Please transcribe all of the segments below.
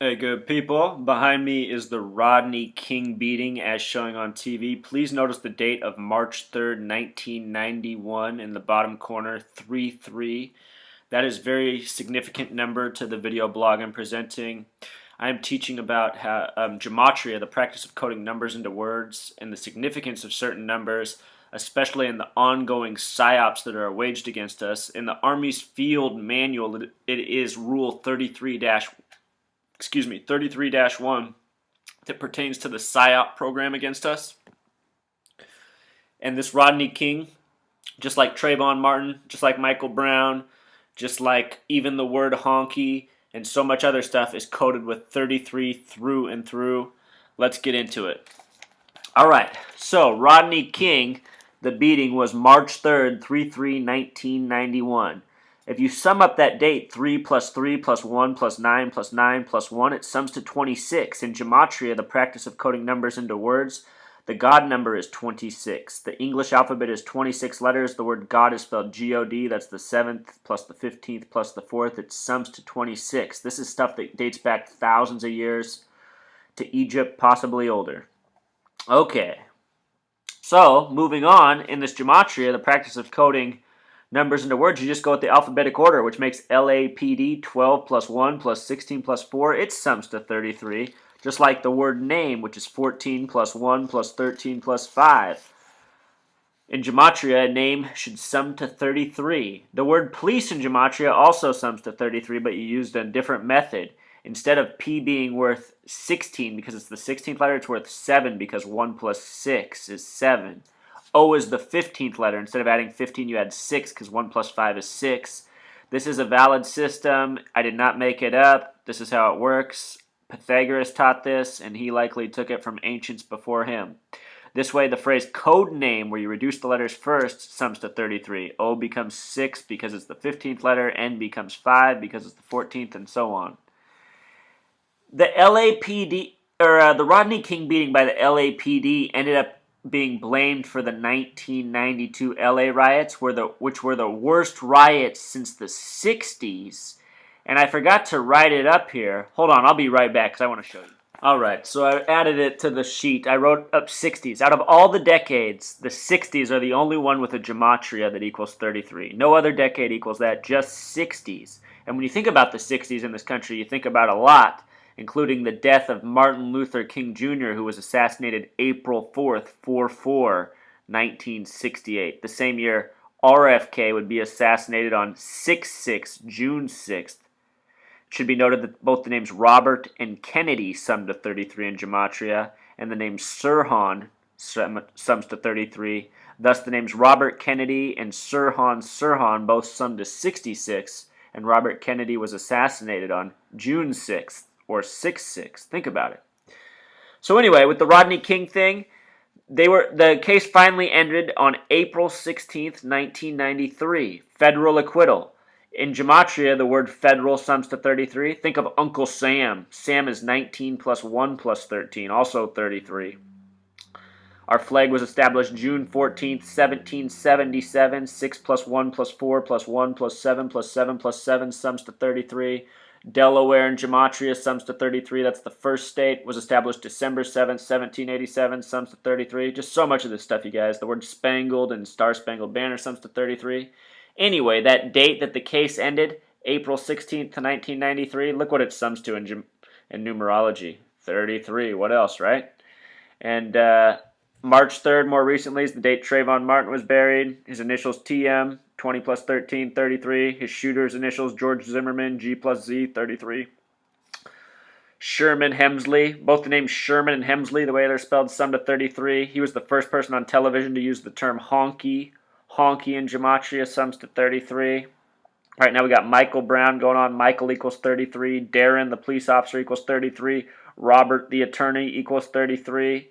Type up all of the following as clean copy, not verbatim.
Hey, good people. Behind me is the Rodney King beating as showing on TV. Please notice the date of March 3rd, 1991 in the bottom corner, 3-3. That is a very significant number to the video blog I'm presenting. I am teaching about gematria, the practice of coding numbers into words, and the significance of certain numbers, especially in the ongoing PsyOPs that are waged against us. In the Army's field manual, it is Rule 33-1 that pertains to the PsyOP program against us. And this Rodney King, just like Trayvon Martin, just like Michael Brown, just like even the word honky and so much other stuff is coded with 33 through and through. Let's get into it. All right, so Rodney King, the beating was March 3rd, 3/3/1991. If you sum up that date, 3 plus 3 plus 1 plus 9 plus 9 plus 1, it sums to 26. In gematria, the practice of coding numbers into words, the God number is 26. The English alphabet is 26 letters. The word God is spelled G-O-D. That's the 7th plus the 15th plus the 4th. It sums to 26. This is stuff that dates back thousands of years to Egypt, possibly older. Okay. So, moving on, in this gematria, the practice of coding numbers into words, you just go with the alphabetic order, which makes LAPD 12 plus 1 plus 16 plus 4. It sums to 33, just like the word name, which is 14 plus 1 plus 13 plus 5. In gematria, a name should sum to 33. The word police in gematria also sums to 33, but you used a different method. Instead of P being worth 16 because it's the 16th letter, it's worth 7 because 1 plus 6 is 7. O is the 15th letter. Instead of adding 15, you add 6 because 1 plus 5 is 6. This is a valid system. I did not make it up. This is how it works. Pythagoras taught this, and he likely took it from ancients before him. This way, the phrase code name, where you reduce the letters first, sums to 33. O becomes 6 because it's the 15th letter. N becomes 5 because it's the 14th, and so on. The LAPD, the Rodney King beating by the LAPD ended up being blamed for the 1992 LA riots, which were the worst riots since the 60s. And I forgot to write it up here. Hold on, I'll be right back because I want to show you. Alright, so I added it to the sheet. I wrote up 60s. Out of all the decades, the 60s are the only one with a gematria that equals 33. No other decade equals that, just 60s. And when you think about the 60s in this country, you think about a lot, including the death of Martin Luther King Jr., who was assassinated April 4th, 4/4, 1968. The same year, RFK would be assassinated on 6/6, June 6th. It should be noted that both the names Robert and Kennedy sum to 33 in gematria, and the name Sirhan sums to 33. Thus, the names Robert Kennedy and Sirhan both sum to 66, and Robert Kennedy was assassinated on June 6th. Or 6/6. Think about it. So anyway, with the Rodney King thing, the case finally ended on April 16th, 1993. Federal acquittal. In gematria, the word federal sums to 33. Think of Uncle Sam. Sam is 19 plus 1 plus 13, also 33. Our flag was established June 14th, 1777. 6 plus 1 plus 4 plus 1 plus 7 plus 7 plus 7 sums to 33. Delaware in gematria sums to 33. That's the first state. Was established December 7th, 1787. Sums to 33. Just so much of this stuff, you guys. The word spangled and Star-Spangled Banner sums to 33. Anyway, that date that the case ended, April 16th to 1993, look what it sums to in numerology. 33. What else, right? And March 3rd, more recently, is the date Trayvon Martin was buried. His initials TM. 20 plus 13, 33. His shooter's initials, George Zimmerman, G plus Z, 33. Sherman Hemsley, both the names Sherman and Hemsley, the way they're spelled, sum to 33. He was the first person on television to use the term honky. Honky in gematria sums to 33. Right now we got Michael Brown going on. Michael equals 33. Darren, the police officer, equals 33. Robert, the attorney, equals 33.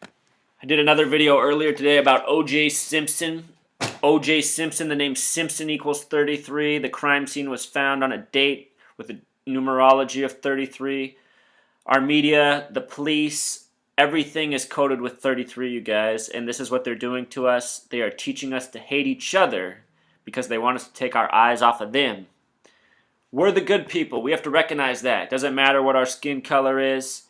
I did another video earlier today about O.J. Simpson. O.J. Simpson, the name Simpson equals 33. The crime scene was found on a date with a numerology of 33. Our media, the police, everything is coded with 33, you guys. And this is what they're doing to us. They are teaching us to hate each other because they want us to take our eyes off of them. We're the good people. We have to recognize that. It doesn't matter what our skin color is.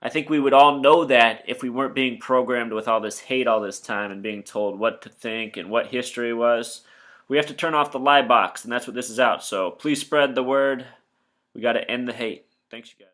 I think we would all know that if we weren't being programmed with all this hate all this time and being told what to think and what history was. We have to turn off the lie box, and that's what this is out. So please spread the word. We got to end the hate. Thanks, you guys.